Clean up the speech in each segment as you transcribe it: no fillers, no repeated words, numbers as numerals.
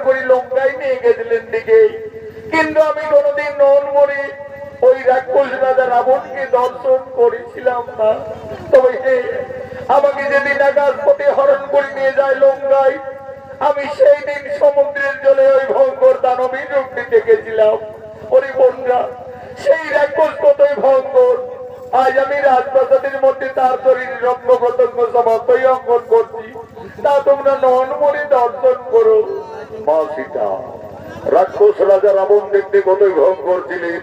করে লঙ্কায় নিয়ে গেছিলেন দিকে, কিন্তু আমি কোনোদিন নন মরে ওই রাক্ষস রাজা রাবণকে দর্শন করেছিলাম না। তবে আমাকে যেদিন আকাশ পথে হরণ করে নিয়ে যায় লঙ্কায়, আমি সেই দিন সমুদ্রের জলে ওই ভয়ঙ্কর দানবীর রূপটি দেখেছিলাম। ওরে বন্ধুরা, সেই রাক্ষস কতই ভয়ঙ্কর। আজ আমি রাজপ্রাসাদের মধ্যে তার শরীরের রঙ্গ প্রত্যঙ্গ সমস্তই অঙ্কন করছি, তা তোমরা নন মনে দর্শন করো। মা সীতা, রাক্ষস রাজা রাবণ দেখতে কতই ভয়ঙ্কর ছিলেন।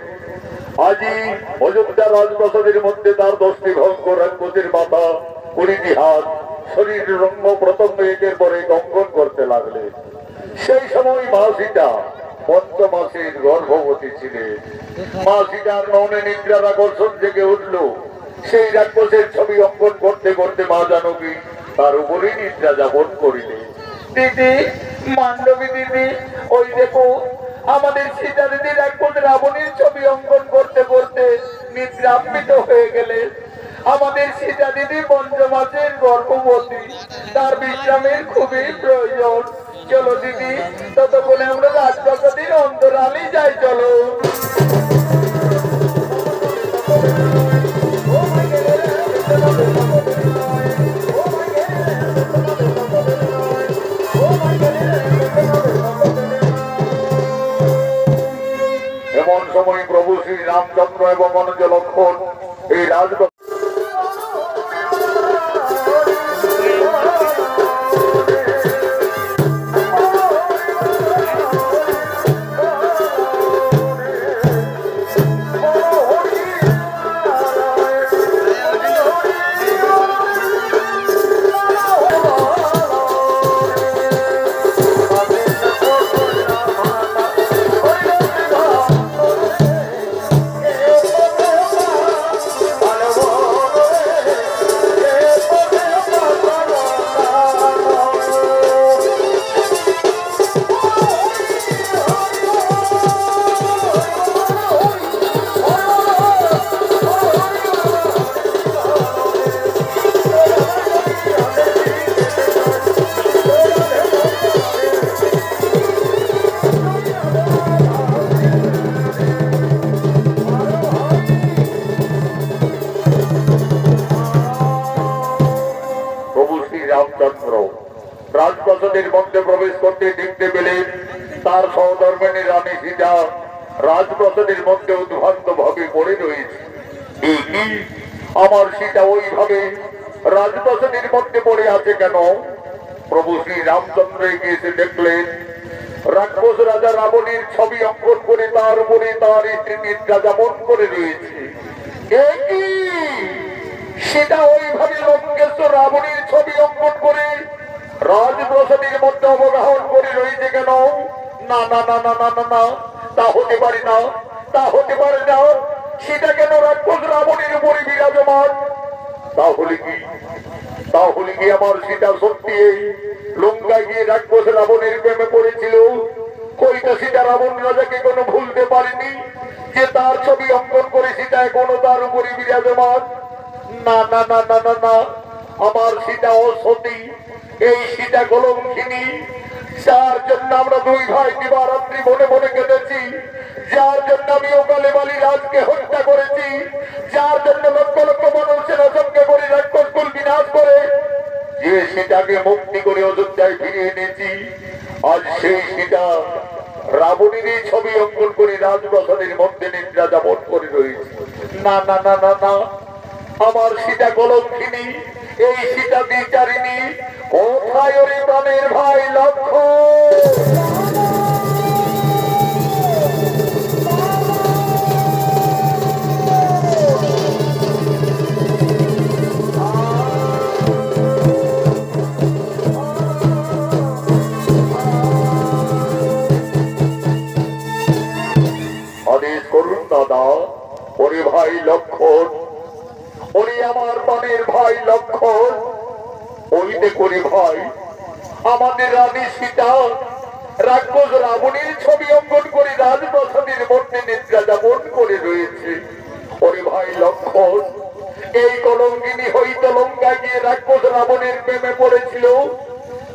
আজই অযোধ্যা রাজপ্রাসাদের মধ্যে তার 10টি ভয়ঙ্কর রাক্ষসের মাথা, 20টি হাত, শরীরের রঙ্গ প্রত্যঙ্গ একের পরে অঙ্কন করতে লাগলে। সেই সময় মা সীতা 5 মাসের গর্ভবতী ছিলেন। মা সীতার মনে নিদ্রার আকর্ষণ জেগে উঠল। সেই রাক্ষসের ছবি অঙ্কন করতে করতে মা জানকী তার উপরেই নিদ্রা যাপন করিলেন। দিদি, মান্ডবী দিদি, ওই দেখো আমাদের সীতা দিদি রাক্ষস রাবণের ছবি অঙ্কন করতে করতে নিদ্রান্বিত হয়ে গেলেন। আমাদের সীতা দিদি 5 মাসের গর্ভবতী, তার বিশ্রামের খুবই প্রয়োজন। চলো দিদি, ততক্ষণে আমরা রাজপ্রাসাদের অন্তরালে যাই। চলো। এমন সময় প্রভু শ্রী রামচন্দ্র এবং অনুজ লক্ষণ এই রাজপ্রাসাদ রাজপ্রাসাদের মধ্যে প্রবেশ করতে দেখতে পেলেন তার সহধর্মিণী রানী সীতা রাজপ্রাসাদের মধ্যে উদ্ভ্রান্ত ভাবে পড়ে রয়েছে। আমার সীতা ওইভাবে রাজপ্রাসাদের মধ্যে পড়ে আছে কেন? প্রভু শ্রী রামচন্দ্র এসে দেখলেন রাক্ষস রাজা রাবণের ছবি অঙ্কন করে তার উপরে তার স্ত্রী নিদ্রা যাপন করে রয়েছে। সেটা ওইভাবে লঙ্কেশ্বর রাবণের ছবি অঙ্কন করে রাজপ্রাসাদের মধ্যে অবগাহন করে রয়েছে কেন? না না না না না না না, তা হতে পারে না, তা হতে পারে না। সেটা কেন রাক্ষস রাবণের উপরে বিরাজমান? তাহলে কি আমার সীতা সত্যি লঙ্কায় গিয়ে রাক্ষস রাবণের প্রেমে পড়েছিল? কইটা সীতা রাবণ রাজাকে কোনো ভুলতে পারেনি যে তার ছবি অঙ্কন করে সীতা এখনো তার উপরে বিরাজমান? না না না না না না, আমার সীতা অসতী, এই সীতা কলঙ্কিনী, যার জন্য আমরা 2 ভাই দিবারাত্রি মনে মনে কেঁদেছি, যার জন্য আমি ওকালে বালি রাজকে হত্যা করেছি, যার জন্য লক্ষ লক্ষ মানুষের অসংখ্য করে রাক্ষসকুল বিনাশ করে যে সীতাকে মুক্তি করে অযোধ্যায় ফিরিয়ে এনেছি, আজ সেই সীতা রাবণেরই ছবি অঙ্কন করে রাজপ্রাসাদের মধ্যে নিদ্রা যাপন করে রয়েছে। না না না না না, আমার সীতা কলঙ্কিনী, এই সীতা বিচারিণী। কোথায় ওরে প্রাণের ভাই লক্ষণ? আদেশ করুন দাদা। ওরে ভাই লক্ষণ, ওরে আমার প্রাণের ভাই লক্ষণ, ওইতে করি ভাই আমাদের রানী সীতা রাক্ষস রাবণের ছবি অঙ্কন করে রাজপ্রাসাদের মধ্যে নিদ্রা যাপন করে রয়েছে। ওরে ভাই লক্ষণ, এই কলঙ্কিনী হয়তো লঙ্কায় গিয়ে রাক্ষস রাবণের প্রেমে পড়েছিল,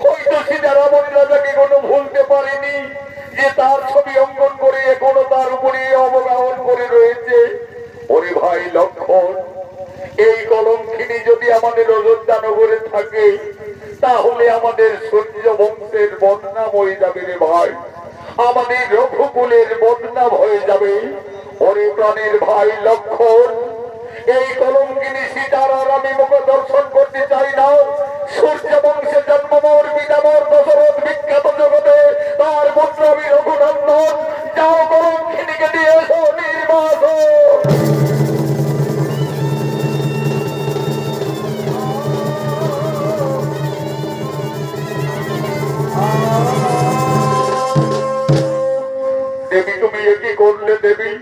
হয়তো সীতা রাবণ রাজাকে কোনো ভুলতে পারেনি, সীতার ছবি অঙ্কন করে এখনো তার উপরে অবগাহন করে রয়েছে। ওরে ভাই লক্ষণ, এই কলঙ্কিনী যদি আমাদের অযোধ্যা নগরে থাকে তাহলে আমাদের সূর্য বংশের বদনাম হয়ে যাবে রে ভাই, আমাদের রঘুকুলের বদনাম হয়ে যাবে। ওরে প্রাণের ভাই লক্ষণ, এই কলঙ্কিনী সীতার আর আমি মুখ দর্শন করতে চাই না। সূর্য বংশের জন্মমোর পিতামোর দশরথ বিখ্যাত জগতে তার পুত্র আমি রঘুনন্দন, যাও কলঙ্কিনীকে দিয়ে এসো নির্বাসন। দেবী তুমি একই করলে দেবী,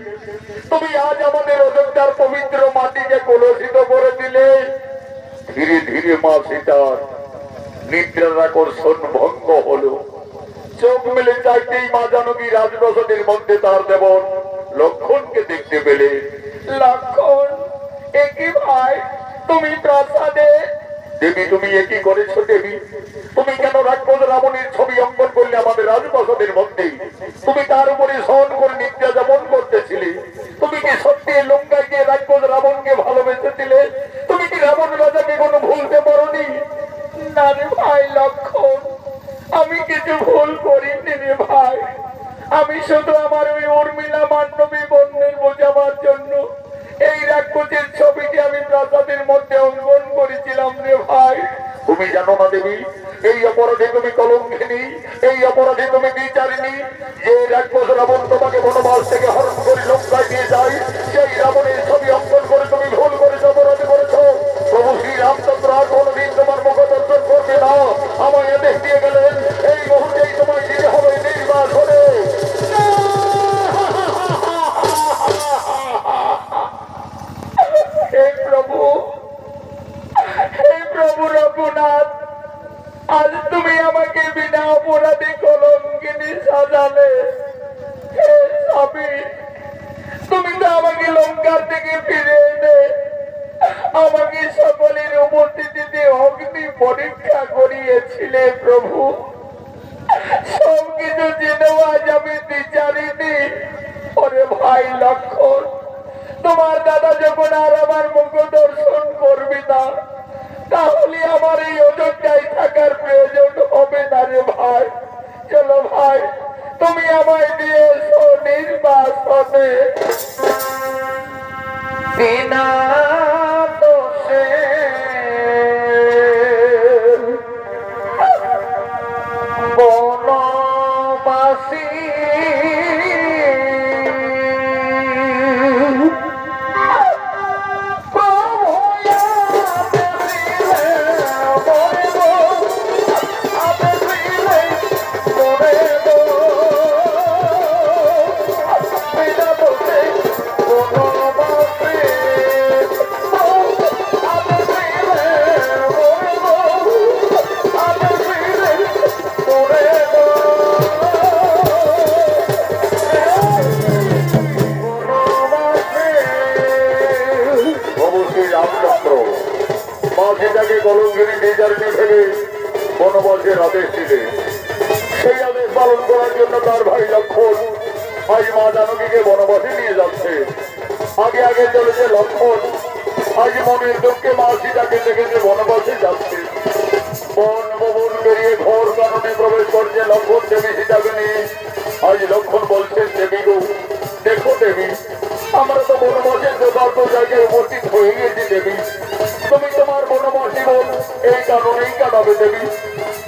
তুমি আজ আমাদের অযোধ্যার পবিত্র মাটিকে কলুষিত করে দিলে। ধীরে ধীরে মা সীতার নিদ্রার আকর্ষণ ভঙ্গ হলো। চোখ মেলে চাইতেই মা জানকী রাজপ্রাসাদের মধ্যে তার দেবর লক্ষণকে দেখতে পেলে। লক্ষণ, একই ভাই তুমি প্রাসাদে? দেবী তুমি একই করেছো দেবী, তুমি কেন রাক্ষস রাবণের ছবি অঙ্কন করলে আমাদের রাজপ্রাসাদের মধ্যে? তুমি তার উপরে সহন করে নিদ্রা যাপন করতেছিলে। তুমি কি সত্যি লঙ্কায় গিয়ে রাক্ষস রাবণকে ভালোবেসেছিলে? তুমি কি রাবণ রাজাকে কোনো ভুলতে পারোনি? না রে ভাই লক্ষণ, আমি কিছু ভুল করিনি রে ভাই। আমি শুধু আমার ওই উর্মিলা মান্ডবী বন্ধের বোঝাবার জন্য এই রাক্ষসের ছবিটি আমি প্রাসাদের মধ্যে অঙ্কন করেছিলাম রে ভাই। তুমি জানো না দেবী, এই অপরাধে তুমি কলঙ্কিনী, এই অপরাধে তুমি বিচারিণী। যে রাক্ষস রাবণ তোমাকে বনবাস থেকে হরণ করে লঙ্কায় দিয়ে যায়, সেই রাবণের ছবি অঙ্কন করে তুমি ভুল করেছো, অপরাধ করেছো। প্রভু শ্রী রামচন্দ্র আর কোনদিন তোমার মুখ দর্শন করবে না। আমায় আদেশ দিয়ে গেলেন এই মুহূর্তেই তোমায় দিতে হবে নির্বাসনে। হে প্রভু, হে প্রভু রঘুনাথ, আজ তুমি আমাকে বিনা অপরাধে কলঙ্কিনী সাজালে। হে স্বামী, তুমি তো আমাকে লঙ্কার থেকে ফিরে এনে আমাকে সকলের উপস্থিতিতে অগ্নি পরীক্ষা করিয়েছিলে প্রভু। সবকিছু জেনেও আজ আমি বিচারিনি। ওরে ভাই লক্ষণ, তোমার দাদা যখন আর আমার মুখ দর্শন করবি না তাহলে আমার এই অযোধ্যায় থাকার প্রয়োজন হবে না রে ভাই। চলো ভাই, তুমি আমায় দিয়ে এসো নির্বাসনে। বিনা দোষে বনবাসী কলঙ্কিনী নির্যাতনে ভেবে বনবাসের আদেশ দিলে। সেই আদেশ পালন করার জন্য তার ভাই লক্ষণ আজ মা জানকীকে বনবাসে নিয়ে যাচ্ছে। আগে আগে চলেছে লক্ষণ, আজ মনের দুঃখে মা সীতাকে দেখেছে বনবাসে যাচ্ছে। বন ভবন বেরিয়ে ঘোর কাননে প্রবেশ করছে লক্ষণ দেবী সীতাকে নিয়ে। আজ লক্ষণ বলছেন দেবী গো, দেখো দেবী, আমরা তো বনবাসের যথার্থ জায়গায় উপস্থিত হয়ে গেছি দেবী। তুমি তোমার বনবাস জীবন এই কারণেই কাটাবে দেবী।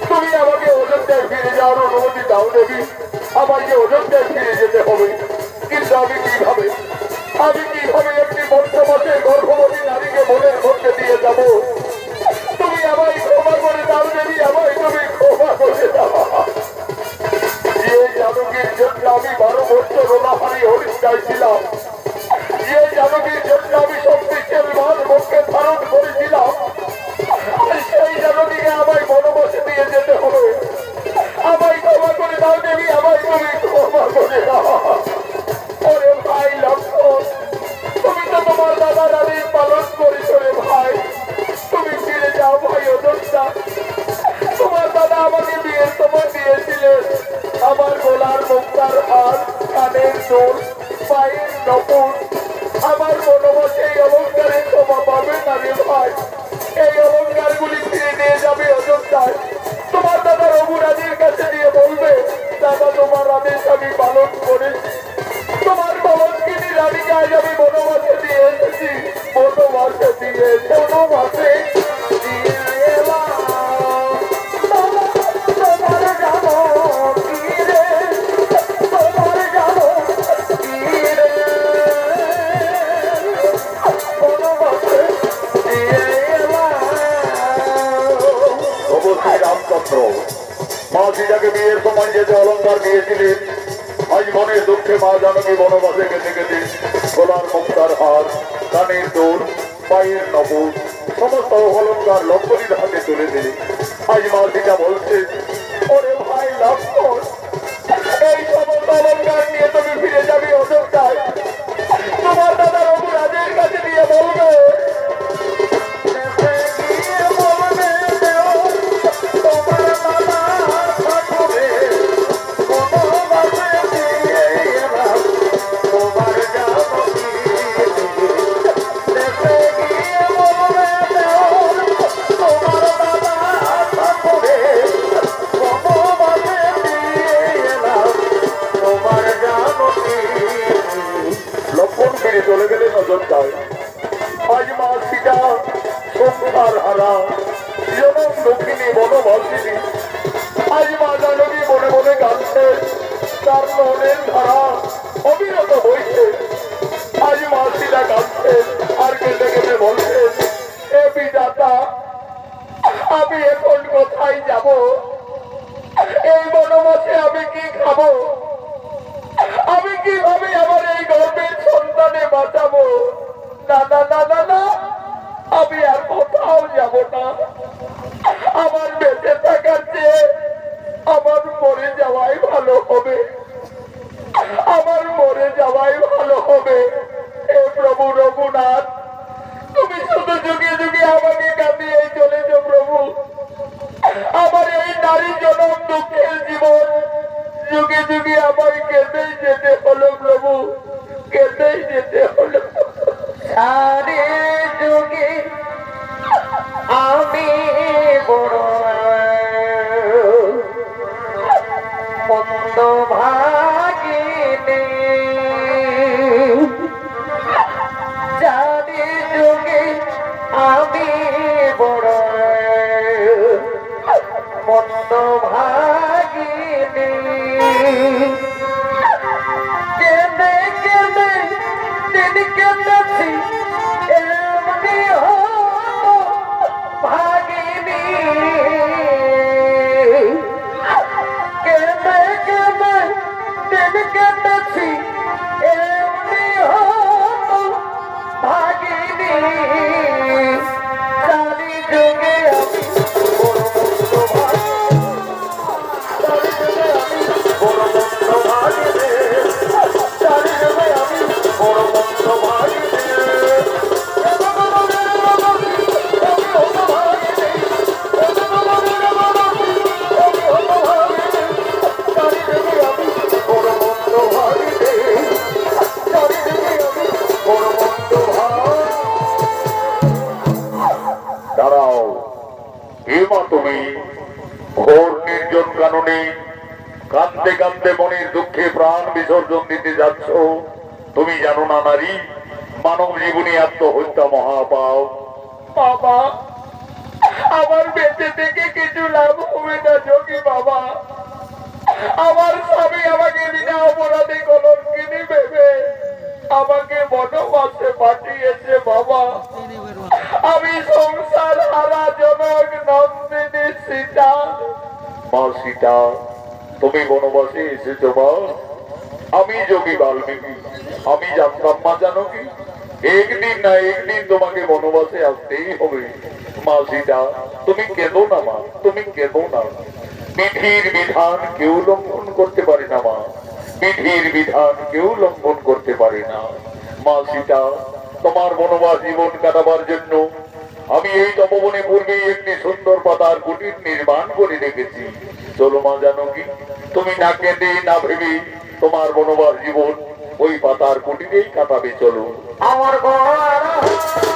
তুমি আমাকে অযোধ্যায় ফিরে যাওয়ার অনুমতি দাও দেবী। আমাকে অযোধ্যায় ফিরে যেতে হবে, কিন্তু আমি কিভাবে একটি মধ্যমাসের গর্ভবতী নারীকে মনের মধ্যে দিয়ে যাব? তুমি আমায় ক্ষমা করে দাও দেবী, আমায় তুমি ক্ষমা করে দাও। যে জানকীর জন্য আমি 12 বছর রোনাহারি হরিণ গাইছিলাম, যে জানকীর জন্য আমি সব বিশ্বের মাল মুখে ধারণ করেছিলাম, সেই জানকীকে আমায় বনবাসে দিয়ে যেতে হবে। আমায় ক্ষমা করে দাও দেবী, আমায় তুমি ক্ষমা করে দাও। ওরে ভাই লক্ষণ, সংসার হার কানের দোল পায়ের নপুর আমার বনবাসে এই অলঙ্কারের শোভা পাবে না রে ভাই। এই অলঙ্কার গুলি ফিরে নিয়ে যাবে অযোধ্যায়। তোমার দাদা রঘুরাজের কাছে নিয়ে বলবে, দাদা তোমার আদেশ আমি পালন করেছি। তোমার বাবাকে রানীকে আজ আমি বনবাসে দিয়ে এসেছি। বনবাসে দিয়ে বনবাসে দিয়ে এলাম। তোমার যাবো কি রে, তোমার যাবো কি রে, বনবাসে দিয়ে এলাম। প্রভু শ্রী রামচন্দ্র মা সীতাকে বিয়ের সময় যেতে অলঙ্কার দিয়েছিলেন, আজ মনের দুঃখে মা জানকী বনবাসে গেতে গেতে গলার মুক্তার হার কানের দোল পায়ের নপুর সমস্ত অলঙ্কার লক্ষ্মণীর হাতে তুলে দিলে। আজ মা সীতা বলছে, ওরে ভাই লক্ষ্মণ, এই সমস্ত অলঙ্কার নিয়ে তুমি ফিরে যাবে অযোধ্যায়। তোমার দাদা রঘুরাজের কাছে নিয়ে বলবে, চলে গেলেন অযোধ্যায়। আজ মা সীতা সংসার হারা জনম দক্ষিণী বনবাসিনী। আজ মা জানকী মনে মনে কাঁদছে, তার মনের ধারা অবিরত বইছে। আজ মা সীতা কাঁদছে আর কেঁদে কেঁদে বলছেন, এ বিধাতা, আমি এখন কোথায় যাব? এই বনবাসে আমি কি খাবো? আমি কিভাবে আমার এই গর্বের সন্তানে বাঁচাবো? না না না না না, আমি আর কোথাও যাব না। আমার বেঁচে থাকার চেয়ে আমার মরে যাওয়াই ভালো হবে। আমার মরে যাওয়াই ভালো হবে। হে প্রভু রঘুনাথ, তুমি শুধু যুগে যুগে আমাকে কাঁদিয়ে চলেছ প্রভু। আমার এই নারী জনম দুঃখের জীবন যুগে যুগে আমার কেঁদেই যেতে হলো প্রভু, কেঁদেই যেতে হলো। সারে যুগে আমি বড় মন্দ ভাগিনি, সারে যুগে আমি বড় মন্দ ভাগিনি। কেঁদে কেঁদে দিন কেঁদেছি এমনি হতো ভাগিনি। কেঁদে কেঁদে দিন কেঁদেছি এমনি হতো ভাগিনি। চারি যুগে আমি বড় মন্দ ভাগিনি, চারি যুগে আমি বড় মন্দ ভাগিনি। দাঁড়াও, এমা তুমি ঘোর নির্জন কাননে কাঁদতে কাঁদতে মনের দুঃখে প্রাণ বিসর্জন দিতে যাচ্ছ। তুমি জানো না নারী, মানব জীবনে আত্মহত্যা মহাপাপ। বাবা, আমার বেঁচে থেকে কিছু লাভ হবে না যোগী বাবা। আমার স্বামী আমাকে বিনা অপরাধে কলঙ্কিনী ভেবে আমাকে বনবাসে পাঠিয়েছে বাবা। আমি সংসার হারা জনক নন্দিনী সীতা। মা সীতা, তুমি বনবাসে এসেছো মা? আমি যোগী বাল্মীকি, আমি জানতাম মা জানকী একদিন না একদিন তোমাকে বনবাসে আসতেই হবে। মা সীতা, তুমি কেঁদো না মা, তুমি কেঁদো না। বিধির বিধান কেউ লঙ্ঘন করতে পারে না মা, বিধির বিধান কেউ লঙ্ঘন করতে পারে না। মা সীতা, তোমার বনবাস জীবন কাটাবার জন্য আমি এই তপবনে পূর্বেই একটি সুন্দর পাতার কুটির নির্মাণ করে রেখেছি। চলো মা জানকী, তুমি না কেঁদে না ভেবে তোমার বনবাস জীবন ওই পাতার কুটিরেই কাটাবে চলো। আমার ঘর